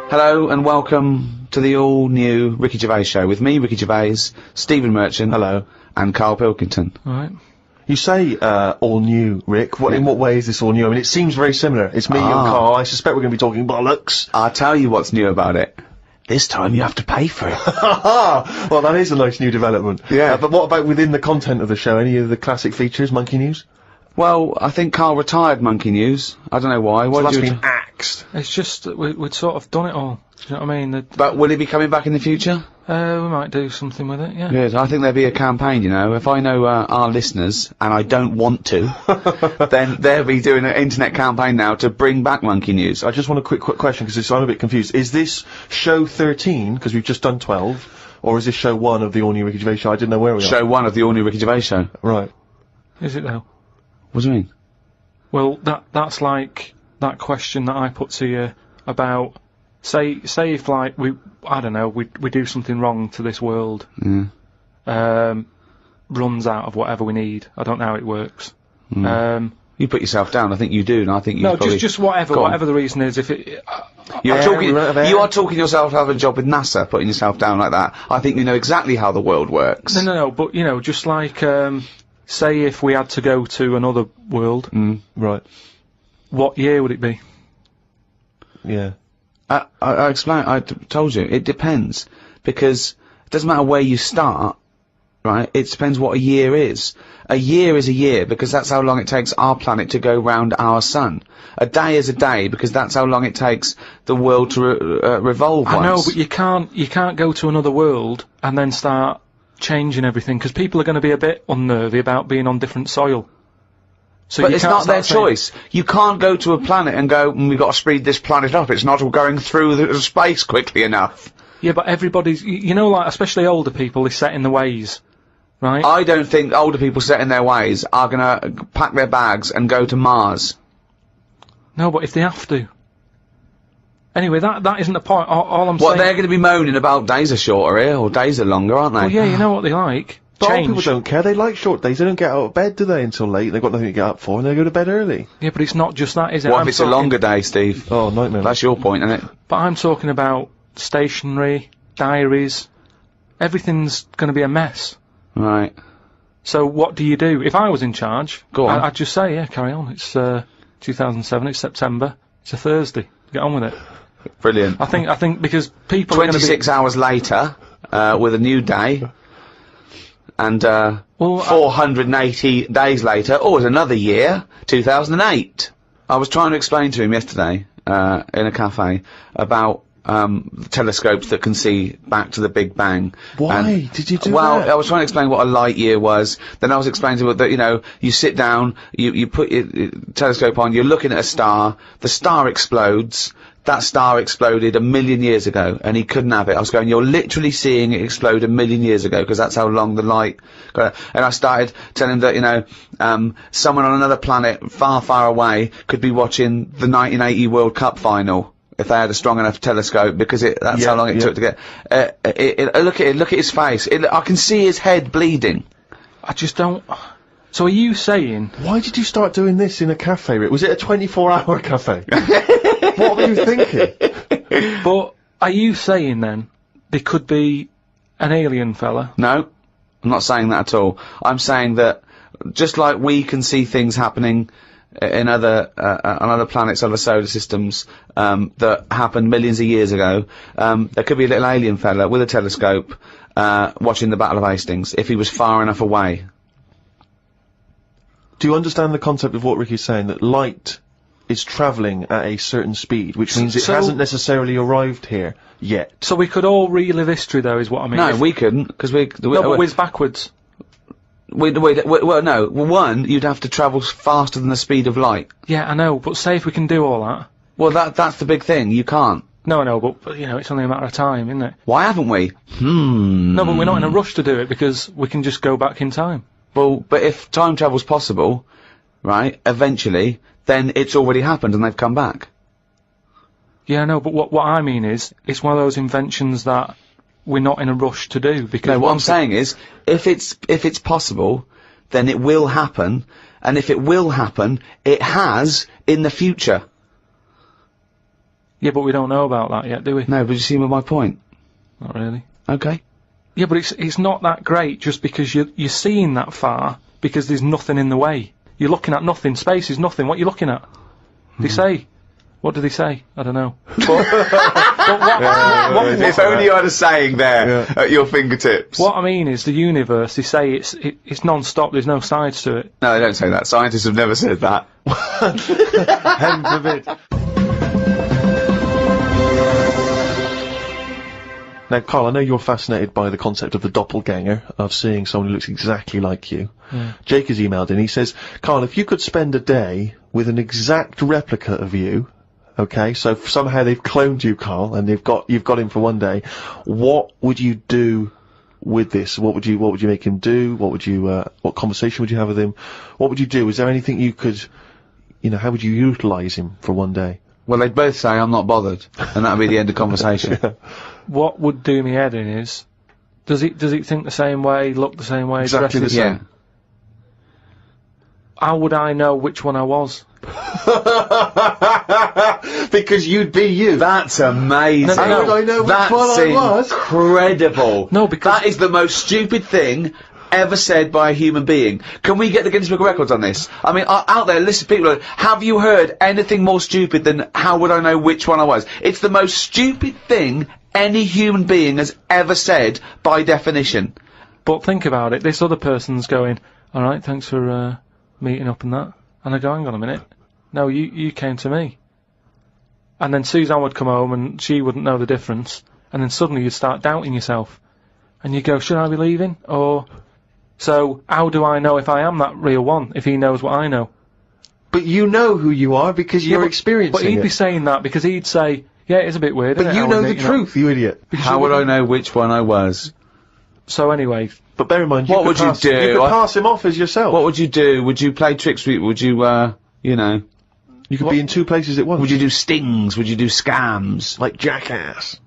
Hello and welcome to the all-new Ricky Gervais show with me, Ricky Gervais, Stephen Merchant, hello, and Karl Pilkington. All right. You say all new, Rick. In what way is this all new? I mean, it seems very similar. It's me and Karl. I suspect we're going to be talking bollocks. I'll tell you what's new about it. This time you have to pay for it. Well, that is a nice new development. Yeah. But what about within the content of the show? Any of the classic features, Monkey News? Well, I think Karl retired Monkey News. I don't know why. So that's been axed. It's just that we'd sort of done it all. Do you know what I mean? But will he be coming back in the future? We might do something with it, yeah. Good. I think there'd be a campaign, you know. If I know our listeners, and I don't want to, then they'll be doing an internet campaign now to bring back Monkey News. I just want a quick question, because I'm a bit confused. Is this show 13, because we've just done 12, or is this show 1 of the all-new Ricky Gervais show? I didn't know where we are. Show 1 of the all-new Ricky Gervais show. Right. Is it though? What do you mean? Well, that's like that question that I put to you about, say if like I don't know, we do something wrong to this world, runs out of whatever we need. I don't know how it works. You put yourself down. I think you do, and I think you. No, just whatever the reason is. If it, you are talking yourself out of a job with NASA, putting yourself down like that. I think you know exactly how the world works. No, but you know, just like say if we had to go to another world, right? What year would it be? Yeah. I explained. I told you it depends, because it doesn't matter where you start, right? It depends what a year is. A year is a year because that's how long it takes our planet to go round our sun. A day is a day because that's how long it takes the world to revolve. I know, but you can't go to another world and then start changing everything, because people are going to be a bit unnervy about being on different soil. So but it's not their choice. You can't go to a planet and go, we've got to speed this planet up. It's not going through the space quickly enough. Yeah, but everybody's, you know, like, especially older people, is set in the ways, right? I don't think older people set in their ways are gonna pack their bags and go to Mars. No, but if they have to. Anyway, that isn't the point. All I'm saying... What, they're gonna be moaning about days are shorter here, or days are longer, aren't they? Well, yeah, you know what they like. But old people don't care. They like short days. They don't get out of bed, do they, until late? They've got nothing to get up for, and they go to bed early. Yeah, but it's not just that, is it? What if it's a longer day, Steve? Oh, nightmare. That's your point, isn't it? But I'm talking about stationery, diaries. Everything's going to be a mess. Right. So what do you do? If I was in charge, go on. I'd just say, yeah, carry on. It's 2007. It's September. It's a Thursday. Get on with it. Brilliant. I think because people 26 hours later, with a new day. And, 480 days later, it's another year, 2008. I was trying to explain to him yesterday, in a cafe, about, telescopes that can see back to the Big Bang. Why did you do that? Well, I was trying to explain what a light year was, then I was explaining to him that, you know, you sit down, you put your telescope on, you're looking at a star, the star explodes, that star exploded 1 million years ago, and he couldn't have it. I was going, you're literally seeing it explode 1 million years ago, because that's how long the light got. And I started telling him that, you know, someone on another planet far, far away could be watching the 1980 World Cup final if they had a strong enough telescope, because that's how long it took to get. Look at his face. I can see his head bleeding. I just don't. So are you saying... Why did you start doing this in a cafe, Rick? Was it a 24-hour cafe? What were you thinking? But are you saying, then, there could be an alien fella? No, I'm not saying that at all. I'm saying that, just like we can see things happening in other, on other planets, other solar systems, that happened millions of years ago, there could be a little alien fella with a telescope, watching the Battle of Hastings, if he was far enough away. Do you understand the concept of what Ricky's saying, that light is travelling at a certain speed, which means it hasn't necessarily arrived here yet? So we could all relive history, though, is what I mean. No, we couldn't, because we... No, but whiz backwards. Well, no. One, you'd have to travel faster than the speed of light. Yeah, I know, but say if we can do all that... Well, that's the big thing, you can't. No, I know, but, you know, it's only a matter of time, isn't it? Why haven't we? No, but we're not in a rush to do it, because we can just go back in time. Well, but if time travel's possible, right, eventually, then it's already happened and they've come back. Yeah, no, but what I mean is, it's one of those inventions that we're not in a rush to do, because... No, what I'm saying is, if it's possible, then it will happen, and if it will happen, it has in the future. Yeah, but we don't know about that yet, do we? No, but you see my point? Not really. Okay. Yeah, but it's not that great just because you're seeing that far, because there's nothing in the way. You're looking at nothing. Space is nothing. What are you looking at? They say. What do they say? I don't know. If only you had a saying there at your fingertips. What I mean is the universe, they say it's non-stop, there's no sides to it. No, they don't say that. Scientists have never said that. Heaven forbid. Now, Karl, I know you're fascinated by the concept of the doppelganger, of seeing someone who looks exactly like you. Yeah. Jake has emailed in, he says, Karl, if you could spend a day with an exact replica of you, okay, so somehow they've cloned you, Karl, and you've got him for one day, what would you do with this? What would you make him do? What conversation would you have with him? What would you do? Is there anything you could, how would you utilise him for one day? Well, they'd both say, I'm not bothered, and that'd be the end of conversation. What would do me head in is, does he think the same way, look the same way, Exactly dress the same. Yeah. How would I know which one I was? Because you'd be you. That's amazing. How would I know which one I was? Incredible. No, because... That is the most stupid thing ever said by a human being. Can we get the Guinness Book of Records on this? I mean, out there, listen, people, have you heard anything more stupid than how would I know which one I was? It's the most stupid thing any human being has ever said by definition. But think about it, this other person's going, alright, thanks for meeting up and that. And I go, hang on a minute. No, you came to me. And then Suzanne would come home and she wouldn't know the difference. And then suddenly you'd start doubting yourself. And you go, should I be leaving? Or... So, how do I know if I am that real one, if he knows what I know? But you know who you are because you're experiencing But he'd it. be saying that because he'd say, yeah, it is a bit weird, But isn't it? you know the truth, you idiot. How would I know which one I was? So anyway... But bear in mind, What would you do? You could pass him off as yourself. What would you do? Would you play tricks with, would you, You could be in two places at once. would you do stings? Would you do scams? Like Jackass.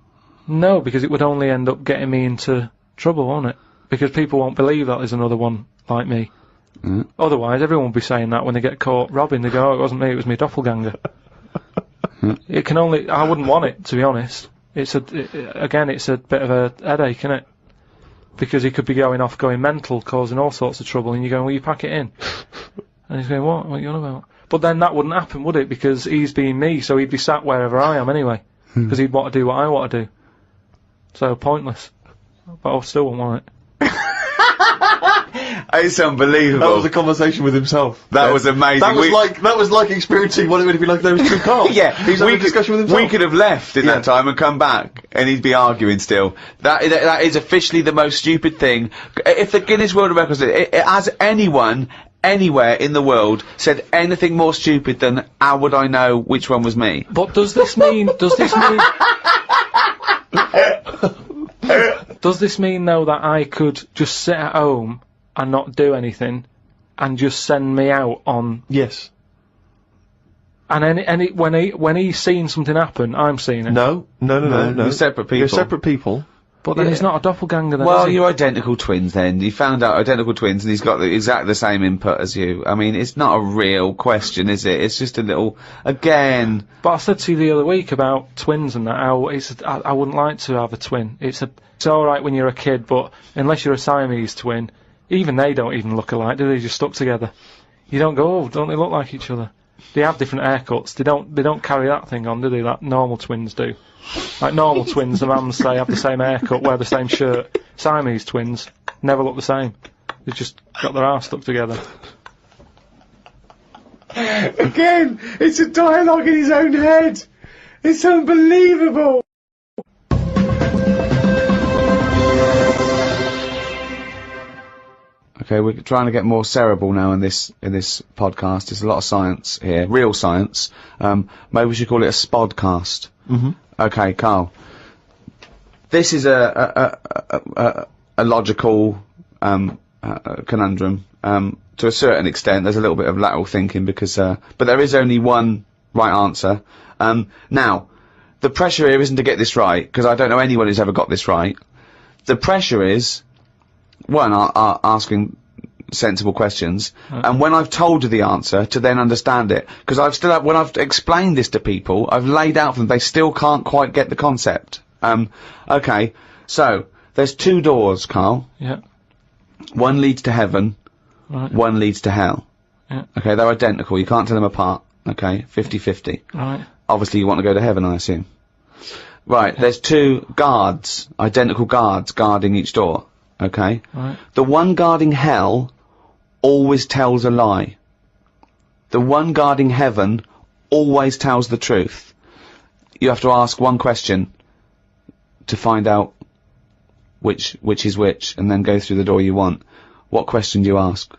No, because it would only end up getting me into trouble, won't it? Because people won't believe that there's another one like me. Otherwise, everyone would be saying that when they get caught robbing. They go, oh, it wasn't me, it was my doppelganger. It can only... I wouldn't want it, to be honest. It's again, it's a bit of a headache, isn't it? Because he could be going off, going mental, causing all sorts of trouble, and you're going, well, you pack it in. And he's going, what? What are you on about? But then that wouldn't happen, would it? Because he's being me, so he'd be sat wherever I am anyway. Because he'd want to do what I want to do. So, pointless. But I still wouldn't want it. It's unbelievable. That was a conversation with himself. That was amazing. That was like experiencing what it would be like if there was two Karls. Yeah, He's having a discussion with himself. We could have left in that time and come back, and he'd be arguing still. That is officially the most stupid thing. If the Guinness World Records, has anyone anywhere in the world said anything more stupid than how would I know which one was me? But does this mean though that I could just sit at home and not do anything and just send me out on... Yes. And when he's seen something happen, I'm seeing it. No. You're separate people. You're separate people. But then he's not a doppelganger then, Well, is he? you're identical twins then. You found out identical twins and he's got exactly the same input as you. I mean, it's not a real question, is it? It's just a little... Again... But I said to you the other week about twins and that, how I wouldn't like to have a twin. It's alright when you're a kid, but unless you're a Siamese twin, even they don't even look alike, do they? Just stuck together. You don't go, oh, don't they look like each other? They have different haircuts. They don't carry that thing on, do they? Like normal twins do. Like normal twins, the mums say have the same haircut, wear the same shirt. Siamese twins never look the same. They've just got their arse stuck together. Again, it's a dialogue in his own head. It's unbelievable. Okay, we're trying to get more cerebral now in this podcast. There's a lot of science here, real science. Maybe we should call it a spodcast. Mm-hmm. Okay, Karl. This is a logical conundrum. To a certain extent, there's a little bit of lateral thinking because, but there is only one right answer. Now, the pressure here isn't to get this right because I don't know anyone who's ever got this right. The pressure is, one, asking sensible questions, and when I've told you the answer, to then understand it. Because when I've explained this to people, I've laid out for them, they still can't quite get the concept. Okay, so, there's 2 doors, Karl. Yeah. One leads to heaven, Right. one leads to hell. Yeah. Okay, they're identical, you can't tell them apart. Okay, 50-50. Right. Obviously you want to go to heaven, I assume. Right, there's 2 guards, identical guards, guarding each door. Okay? Right. The one guarding hell always tells a lie. The one guarding heaven always tells the truth. You have to ask one question to find out which is which, and then go through the door you want. What question do you ask?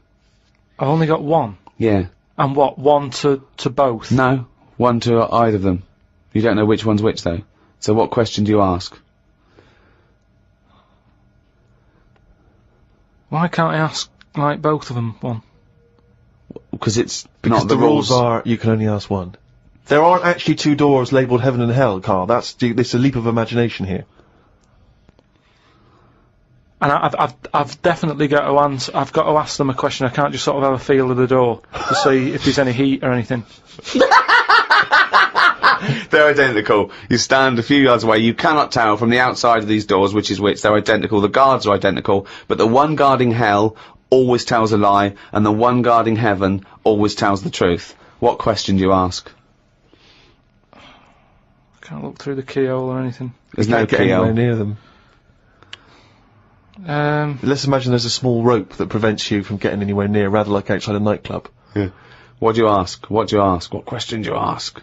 I've only got one. Yeah. And what? One to both? No, one to either of them. You don't know which one's which, though. So what question do you ask? Why can't I ask, like, both of them one? Because it's Because not the rules are you can only ask one. There aren't actually 2 doors labelled heaven and hell, Karl. It's a leap of imagination here. And I've definitely got to answer. I've got to ask them a question. I can't just sort of have a feel of the door to see if there's any heat or anything. They're identical. You stand a few yards away, you cannot tell from the outside of these doors which is which. They're identical. The guards are identical, but the one guarding hell always tells a lie, and the one guarding heaven always tells the truth. What question do you ask? I can't look through the keyhole or anything. There's You no can't get anywhere keyhole. near them. Let's imagine there's a small rope that prevents you from getting anywhere near, rather like outside a nightclub. Yeah. What do you ask? What do you ask? What question do you ask?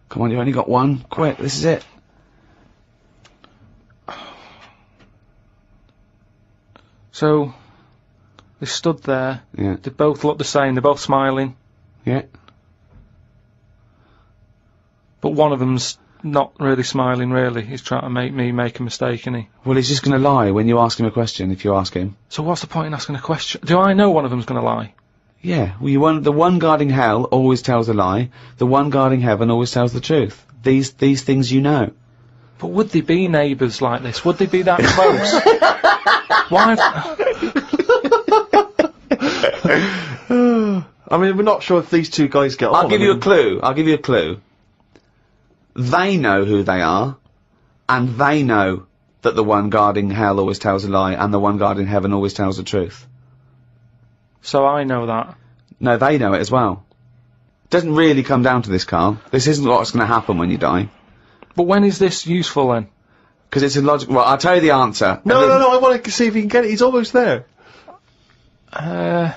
Come on, you've only got one. Quick, this is it. So, they stood there. Yeah. They both look the same. They're both smiling. Yeah. But one of them's not really smiling, really. He's trying to make me make a mistake, isn't he? Well, he's just going to lie when you ask him a question, if you ask him. So what's the point in asking a question? Do I know one of them's going to lie? Yeah, well, the one guarding hell always tells a lie, the one guarding heaven always tells the truth. These things you know. But would they be neighbours like this? Would they be that close? Why? I mean, we're not sure if these 2 guys get on. I'll give you a clue. They know who they are, and they know that the one guarding hell always tells a lie, and the one guarding heaven always tells the truth. So I know that. No, they know it as well. Doesn't really come down to this, Karl. This isn't what's going to happen when you die. But when is this useful then? Because it's a logical... Well, I'll tell you the answer. No, I want to see if he can get it. He's almost there. No,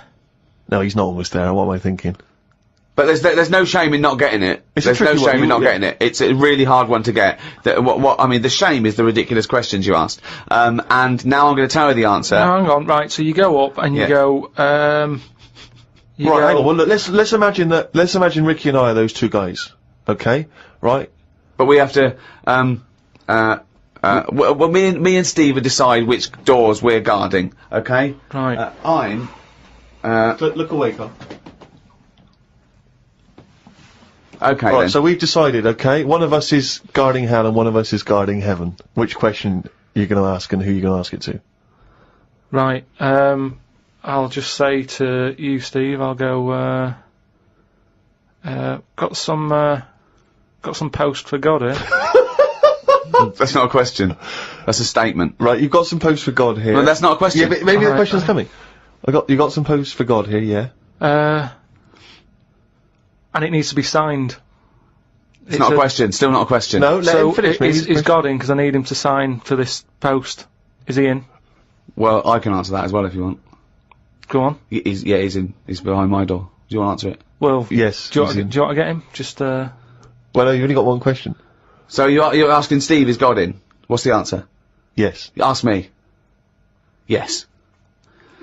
he's not almost there. What am I thinking? But there's no shame in not getting it. It's a There's no tricky one, shame in not yeah. getting it. It's a really hard one to get. I mean, the shame is the ridiculous questions you asked. And now I'm going to tell you the answer. No, hang on, right, so you go up and you Yeah. go, Right, hang on. Well, look, let's imagine that. Let's imagine Ricky and I are those 2 guys. Okay, right? But we have to, well, me and Steve will decide which doors we're guarding, okay? Right. Look away, Karl. Okay Right, then. so we've decided, okay, one of us is guarding hell and one of us is guarding heaven. Which question are you going to ask and who are you going to ask it to? Right, I'll just say to you, Steve, I'll go, got some post for God here. That's not a question. That's a statement. Right, you've got some posts for God here. No, that's not a question. Yeah, but maybe the Alright. question's coming. You got some posts for God here, yeah? And it needs to be signed. It's not a question. Still not a question. No, let So him finish. is God in? Because I need him to sign to this post. Is he in? Well, I can answer that as well if you want. Go on. He's in. He's behind my door. Do you want to answer it? Well, Yes. do you he's want in. to get him? Just, Well, no, you've only got one question. So you're asking Steve, is God in? What's the answer? Yes. Ask me. Yes.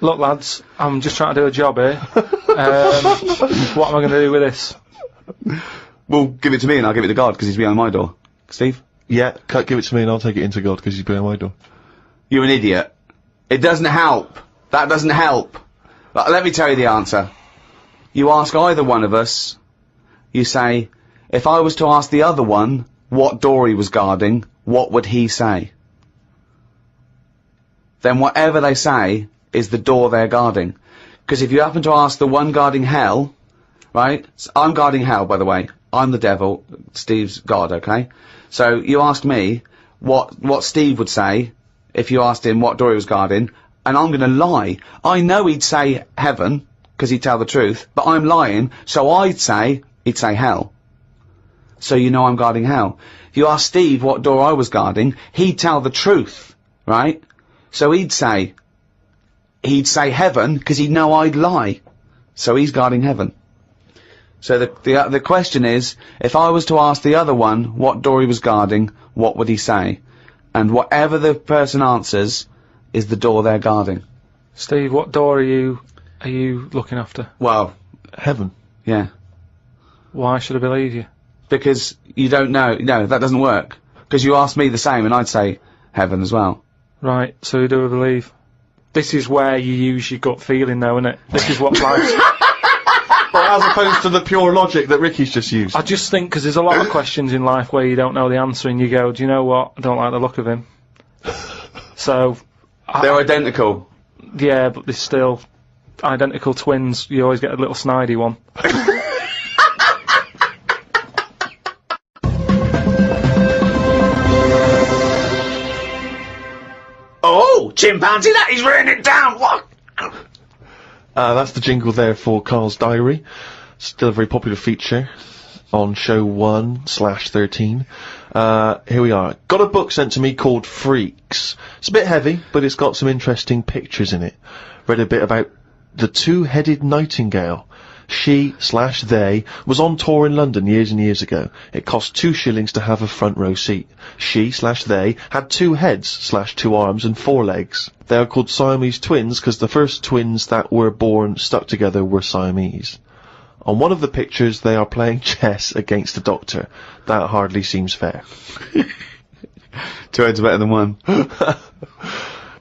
Look, lads, I'm just trying to do a job here. What am I going to do with this? Well, give it to me and I'll give it to God because he's behind my door. Steve? Yeah, give it to me and I'll take it into God because he's behind my door. You're an idiot. It doesn't help. That doesn't help. Let me tell you the answer. You ask either one of us, you say, if I was to ask the other one what door he was guarding, what would he say? Then whatever they say is the door they're guarding. Because if you happen to ask the one guarding hell, right? I'm guarding hell, by the way. I'm the devil. Steve's God, okay? So you asked me what Steve would say if you asked him what door he was guarding, and I'm gonna lie. I know he'd say heaven, because he'd tell the truth, but I'm lying, so he'd say hell. So you know I'm guarding hell. If you ask Steve what door I was guarding, he'd tell the truth, right? So he'd say heaven, because he'd know I'd lie. So he's guarding heaven. So the question is, if I was to ask the other one what door he was guarding, what would he say? And whatever the person answers is the door they're guarding. Steve, what door are you looking after? Well, Heaven. yeah. Why should I believe you? Because you don't know. No, that doesn't work. Because you asked me the same, and I'd say heaven as well. Right, so who do I believe? This is where you use your gut feeling, though, isn't it? This is what life's... Well, as opposed to the pure logic that Ricky's just used. I just think, because there's a lot of questions in life where you don't know the answer, and you go, do you know what? I don't like the look of him. So... They're identical. Yeah, but they're still identical twins. You always get a little snidey one. Oh, chimpanzee, that is raining it down. What? That's the jingle there for Karl's Diary. Still a very popular feature on show 1/13. Here we are. Got a book sent to me called Freaks. It's a bit heavy, but it's got some interesting pictures in it. Read a bit about the two-headed nightingale. She/they was on tour in London years and years ago. It cost 2 shillings to have a front row seat. She/they had 2 heads/2 arms and 4 legs. They are called Siamese twins because the first twins that were born stuck together were Siamese. On one of the pictures, they are playing chess against the doctor. That hardly seems fair. 2 heads are better than 1.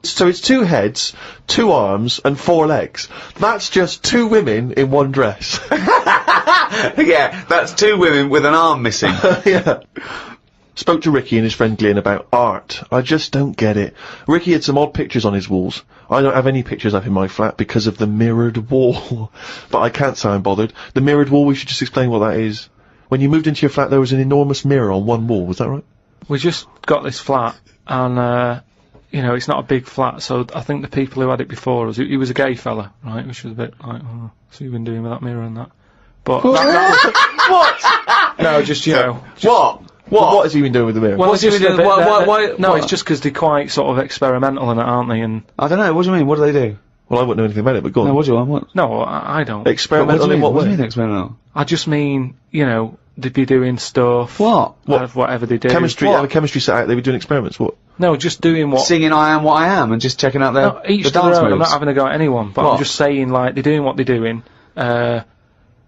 So it's 2 heads, 2 arms, and 4 legs. That's just 2 women in one dress. Yeah, that's 2 women with an arm missing. Yeah. Spoke to Ricky and his friend Glyn about art. I just don't get it. Ricky had some odd pictures on his walls. I don't have any pictures up in my flat because of the mirrored wall. But I can't say I'm bothered. The mirrored wall, we should just explain what that is. When you moved into your flat, there was an enormous mirror on one wall, was that right? We just got this flat, and, you know, it's not a big flat, so I think the people who had it before us, he was a gay fella, right, which was a bit like, oh, so you've been doing with that mirror and that. But that was, What? no, just, you know. What? What has he been doing with the mirror? Well, What's he just been a doing? bit- Why? No, what? it's just because they're quite sort of experimental in it, aren't they? And I don't know, what do you mean? What do they do? Well, I wouldn't know anything about it, but go on. No, what do you want? What? no, I don't. Experimental in what What do way? you mean experimental? I just mean, you know, they'd be doing stuff. What? Whatever they do. Chemistry, What? have a chemistry set out, they were doing experiments, what? No, just doing what. Singing I Am What I Am and just checking out No, each the to dance their own. I'm moves. not having a go at anyone, but What? I'm just saying, like, they're doing what they're doing.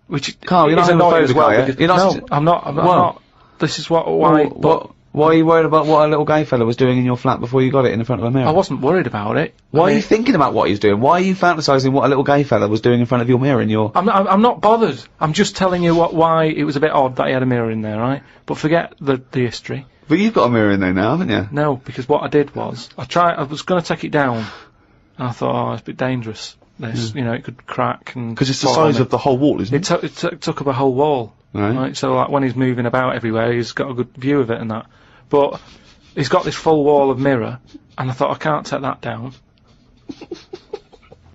Which Carl, you're is not annoying as homophobic, well. are you? Because, You're not- no, I'm not. I'm Well- not. This is why. But Why are you worried about what a little gay fella was doing in your flat before you got it in front of a mirror? I wasn't worried about it. Why I are mean, you thinking about what he's doing? Why are you fantasising what a little gay fella was doing in front of your mirror in your... I'm not bothered. I'm just telling you why it was a bit odd that he had a mirror in there, right? But forget the history. But you've got a mirror in there now, haven't you? No, because what I did was I was going to take it down, and I thought, oh, it's a bit dangerous. This, you know, it could crack and. Because it's the fall on size me. of the whole wall, isn't it? It took up a whole wall. Right. So like when he's moving about everywhere, he's got a good view of it and that. But he's got this full wall of mirror, and I thought I can't take that down.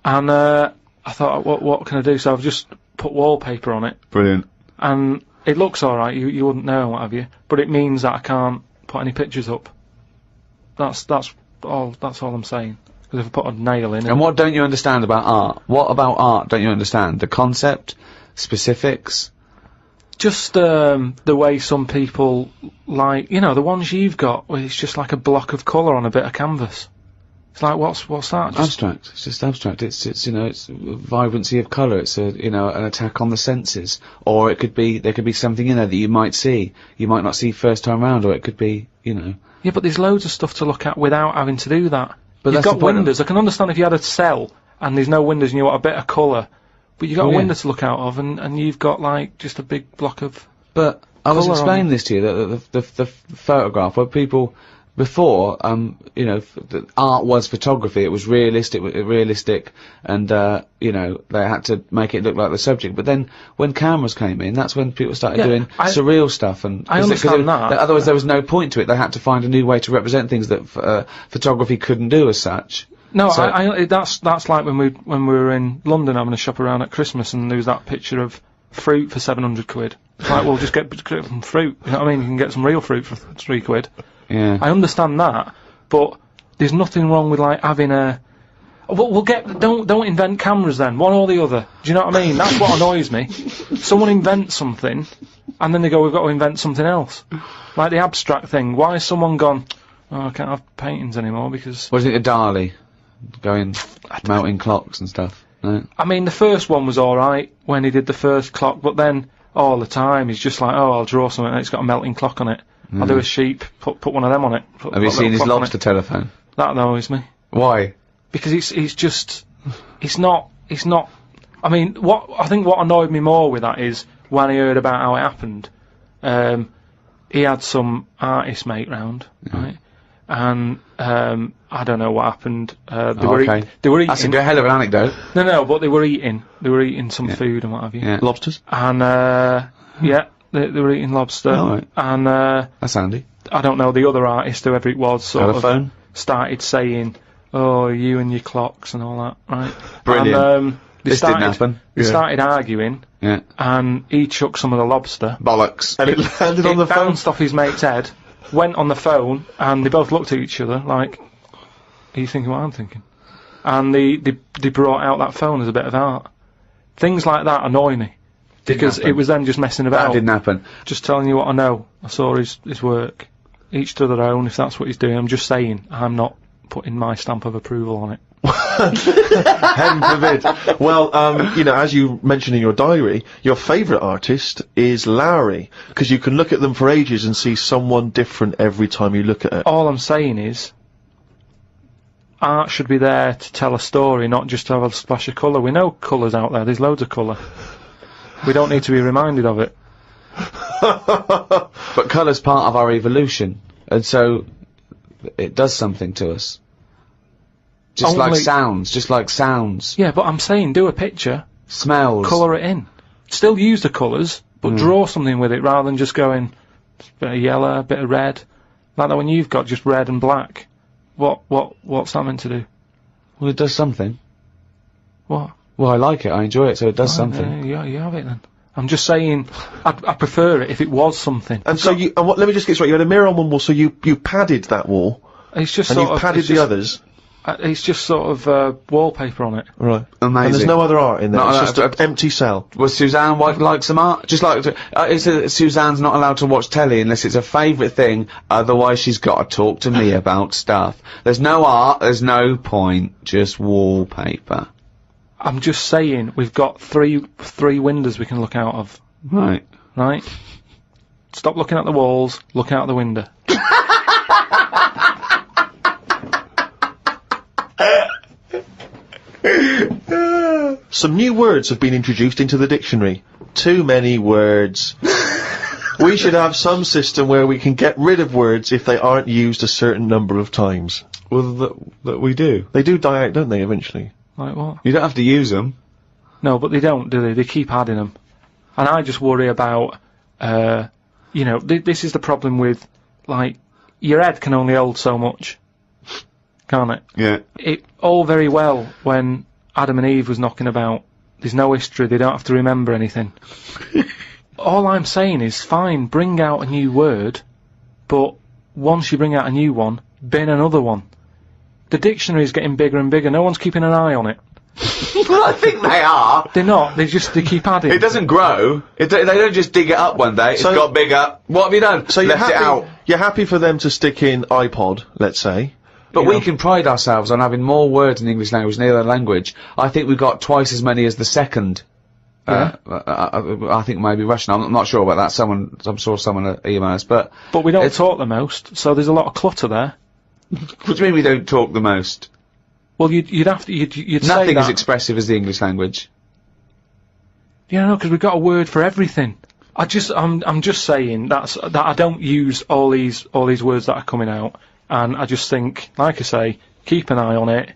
And I thought, what can I do? So I've just put wallpaper on it, Brilliant. and it looks all right. You wouldn't know and what have you, but it means that I can't put any pictures up. That's all I'm saying. Because if I put a nail in, And what don't you understand about art? What about art don't you understand? The concept? Specifics? just the way some people like, you know, the ones you've got, where it's just like a block of colour on a bit of canvas. It's like, what's that? Just Abstract. It's just abstract. It's you know, it's vibrancy of colour. It's a, you know, an attack on the senses. Or it could be, there could be something in there that you might see. You might not see first time round, or it could be, you know. Yeah, but there's loads of stuff to look at without having to do that. But You've that's got the point of- windows. I can understand if you had a cell and there's no windows and you want a bit of colour, but you've got Well, a yeah. window to look out of, and you've got like just a big block of. But I was Colour on explaining this to you, that the photograph where people before, you know, the art was photography. It was realistic, and you know, they had to make it look like the subject. But then, when cameras came in, that's when people started doing surreal stuff. And I understand that. Otherwise, there was no point to it. They had to find a new way to represent things that photography couldn't do as such. No, so that's like when we were in London having a shop around at Christmas, and there was that picture of fruit for 700 quid. It's like, well, just get some fruit. You know what I mean? You can get some real fruit for 3 quid. Yeah. I understand that, but there's nothing wrong with like having a. We'll get. Don't invent cameras then. One or the other. Do you know what I mean? That's what annoys me. Someone invents something, and then they go, "We've got to invent something else." Like the abstract thing. Why has someone gone? Oh, I can't have paintings anymore because. What do you think of Dali? Going melting clocks and stuff. No? I mean, the first one was alright when he did the first clock, but then all the time he's just like, oh, I'll draw something and it's got a melting clock on it. I'll do a sheep, put one of them on it. Have you seen his lobster telephone? That annoys me. Why? Because it's not, I mean, I think what annoyed me more with that is when I heard about how it happened, he had some artist mate round, right? And, I don't know what happened. They were eating. That's a hell of an anecdote. No, but they were eating some food and what have you. Yeah. Lobsters? And, yeah, they were eating lobster. Oh, right. And, that's handy. I don't know, the other artist, whoever it was, sort of started saying, oh, you and your clocks and all that, right? Brilliant. And, this didn't happen. They started arguing. Yeah. And he chucked some of the lobster. Bollocks. And it landed on the phone? It bounced off his mate's head, went on the phone, and they both looked at each other like, are you thinking what I'm thinking? And they brought out that phone as a bit of art. Things like that annoy me. Because it was then just messing about. That didn't happen. Just telling you what I know. I saw his work. Each to their own, if that's what he's doing. I'm just saying, I'm not putting my stamp of approval on it. Heaven forbid. Well, you know, as you mentioned in your diary, your favourite artist is Lowry, because you can look at them for ages and see someone different every time you look at it. All I'm saying is, art should be there to tell a story, not just to have a splash of colour. We know colour's out there, there's loads of colour. We don't need to be reminded of it. But colour's part of our evolution, and so it does something to us. Just like sounds. Yeah, but I'm saying, do a picture. Smells. Colour it in. Still use the colours, but draw something with it rather than just going, a bit of yellow, a bit of red. Like that when you've got just red and black. What's that meant to do? Well, it does something. What? Well, I like it, I enjoy it, so it does something. Yeah, you have it then. I'm just saying, I prefer it if it was something. And so let me just get straight, you had a mirror on one wall, so you padded that wall. It's just and you padded the others. It's just sort of wallpaper on it. Right. Amazing. And there's no other art in there. It's just an empty cell. Was Suzanne like some art? Just like Suzanne's not allowed to watch telly unless it's a favourite thing. Otherwise, she's got to talk to me about stuff. There's no art. There's no point. Just wallpaper. I'm just saying we've got three windows we can look out of. Right. Right. Stop looking at the walls. Look out the window. Some new words have been introduced into the dictionary. Too many words. We should have some system where we can get rid of words if they aren't used a certain number of times. Well, that we do. They do die out, don't they, eventually? Like what? You don't have to use them. No, but they don't, do they? They keep adding them. And I just worry about, you know, this is the problem with, like, your head can only hold so much. Can't it? Yeah. It all very well when Adam and Eve was knocking about. There's no history, they don't have to remember anything. All I'm saying is, fine, bring out a new word, but once you bring out a new one, bin another one. The dictionary is getting bigger and bigger, no one's keeping an eye on it. Well, I think they are. They're not, they keep adding. It doesn't grow. They don't just dig it up one day, So- it's got bigger. What have you done? So you're Left it out. You're happy for them to stick in iPod, let's say. But You we know. can pride ourselves on having more words in the English language than any other language. I think we've got twice as many as the second. Yeah. I think maybe Russian. I'm not sure about that. I'm sure someone email us, but we don't talk the most, so there's a lot of clutter there. what do you mean we don't talk the most? Well, you'd say Nothing that. as expressive as the English language. Yeah, no, because we've got a word for everything. I'm just saying that I don't use all these words that are coming out And I just think, like I say, keep an eye on it.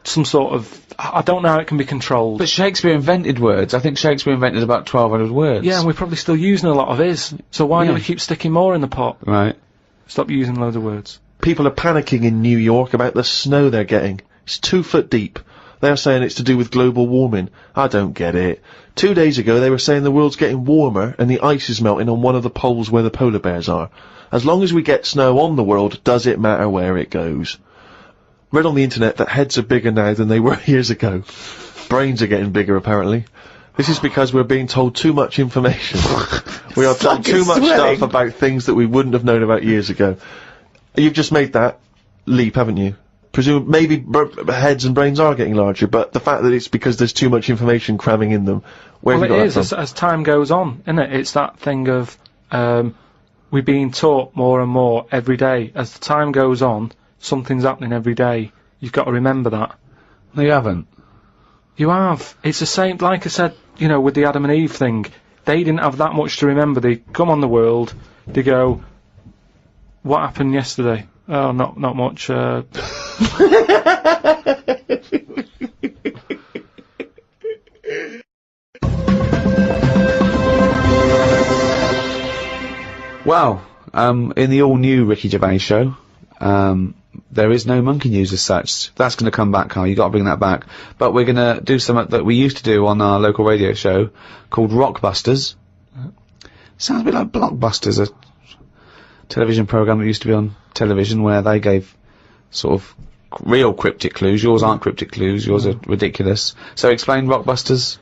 Some sort of, I don't know how it can be controlled. But Shakespeare invented words. I think Shakespeare invented about 1,200 words. Yeah, and we're probably still using a lot of his. So why do Yeah. we keep sticking more in the pot? Right. Stop using loads of words. People are panicking in New York about the snow they're getting. It's 2 foot deep. They're saying it's to do with global warming. I don't get it. 2 days ago they were saying the world's getting warmer and the ice is melting on one of the poles where the polar bears are. As long as we get snow on the world, does it matter where it goes? Read on the internet that heads are bigger now than they were years ago. Brains are getting bigger, apparently. This is because we're being told too much information. We are told too much stuff about things that we wouldn't have known about years ago. You've just made that leap, haven't you? Maybe heads and brains are getting larger, but the fact that it's because there's too much information cramming in them, where have you got that from? As time goes on, isn't it? It's that thing of, we're being taught more and more every day. As the time goes on, something's happening every day. You've got to remember that. No, you haven't. You have. It's the same, like I said, you know, with the Adam and Eve thing. They didn't have that much to remember. They come on the world, they go, what happened yesterday? Oh, not much, Well, in the all-new Ricky Gervais show, there is no monkey news as such. That's going to come back, Karl. You've got to bring that back. But we're going to do something that we used to do on our local radio show called Rockbusters. Sounds a bit like Blockbusters, a television programme that used to be on television where they gave sort of real cryptic clues. Yours aren't cryptic clues. Yours are ridiculous. So explain Rockbusters.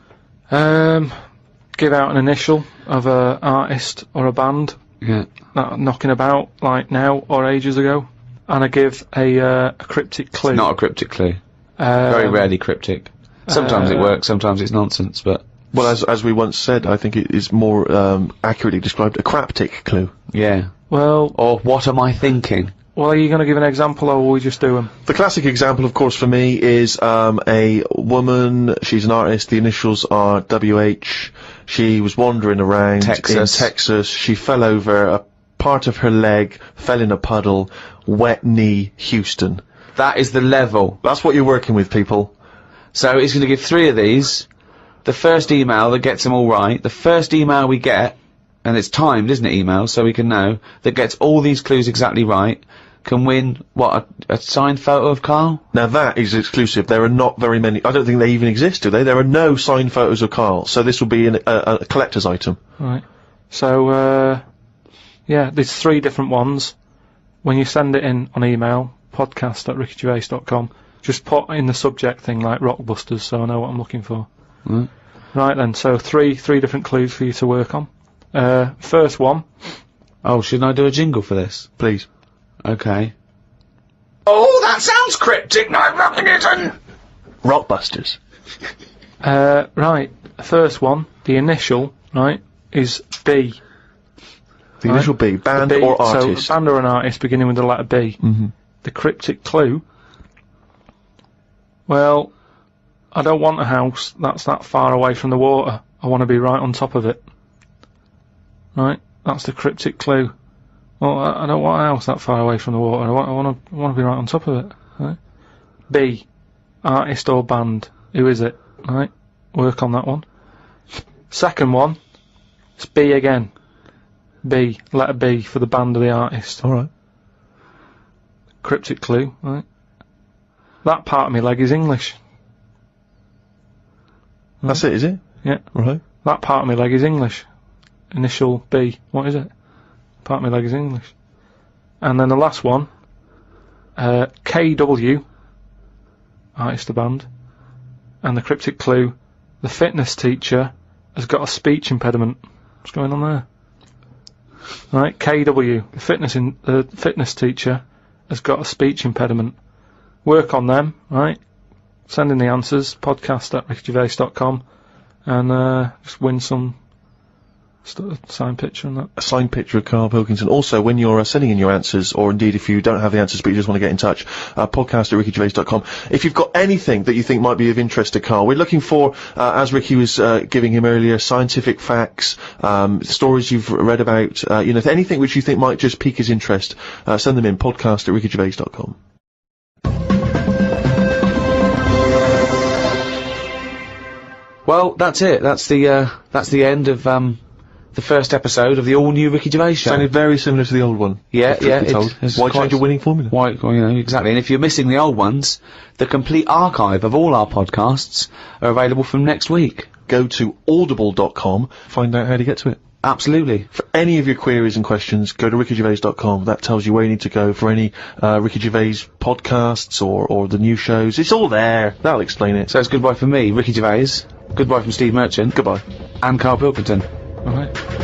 Give out an initial of a artist or a band. Yeah. Knocking about, like now or ages ago. And I give a cryptic clue. It's not a cryptic clue. Very rarely cryptic. Sometimes it works, sometimes it's nonsense, but... Well, as we once said, I think it is more accurately described a craptic clue. Yeah. Well... Or what am I thinking? Well, are you going to give an example, or will we just do them? The classic example, of course, for me is a woman. She's an artist. The initials are WH. She was wandering around in Texas. She fell over. A part of her leg fell in a puddle. Wet knee, Houston. That is the level. That's what you're working with, people. So he's going to give 3 of these. The first email that gets them all right. The first email we get, and it's timed, isn't it, email, so we can know, that gets all these clues exactly right, can win, what, a signed photo of Karl? Now that is exclusive. There are not very many. I don't think they even exist, do they? There are no signed photos of Karl, so this will be a collector's item. Right. So, yeah, there's 3 different ones. When you send it in on email, podcast@rickygervais.com, just put in the subject thing like Rockbusters, so I know what I'm looking for. Mm. Right then, so three different clues for you to work on. First one. Oh, shouldn't I do a jingle for this? Please. Okay. Oh, that sounds cryptic, no, Pilkington! Rockbusters. Right, first one, the initial, right, is B. The initial B, band B, or artist? So, band or an artist beginning with the letter B. Mm-hmm. The cryptic clue, well, I don't want a house that's that far away from the water. I want to be right on top of it. Right, that's the cryptic clue. Well, I don't want a house that far away from the water. I want to be right on top of it. Right? B, artist or band. Who is it? Right, work on that one. Second one, it's B again. B, letter B for the band or the artist. Alright. Cryptic clue, right? That part of my leg is English. That's it, is it? Yeah. Right. That part of my leg is English. Initial B. What is it? Part of my leg is English. And then the last one, KW, artist or band. And the cryptic clue, the fitness teacher has got a speech impediment. What's going on there? Right, KW, the fitness teacher has got a speech impediment. Work on them, right? Send in the answers, podcast@rickygervais.com, and just win some Signed picture and that. A signed picture of Karl Pilkington. Also, when you're sending in your answers, or indeed if you don't have the answers but you just want to get in touch, podcast@rickygervais.com. If you've got anything that you think might be of interest to Karl, we're looking for, as Ricky was giving him earlier, scientific facts, stories you've read about, anything which you think might just pique his interest, send them in, podcast@rickygervais.com. Well, that's it. That's the end of, the first episode of the all-new Ricky Gervais show. Sounded very similar to the old one. Yeah. Why change a winning formula? Why, exactly. And if you're missing the old ones, the complete archive of all our podcasts are available from next week. Go to audible.com, find out how to get to it. Absolutely. For any of your queries and questions, go to rickygervais.com. That tells you where you need to go for any Ricky Gervais podcasts or the new shows. It's all there. That'll explain it. So it's goodbye from me, Ricky Gervais. Goodbye from Steve Merchant. Goodbye. And Karl Pilkington. Alright.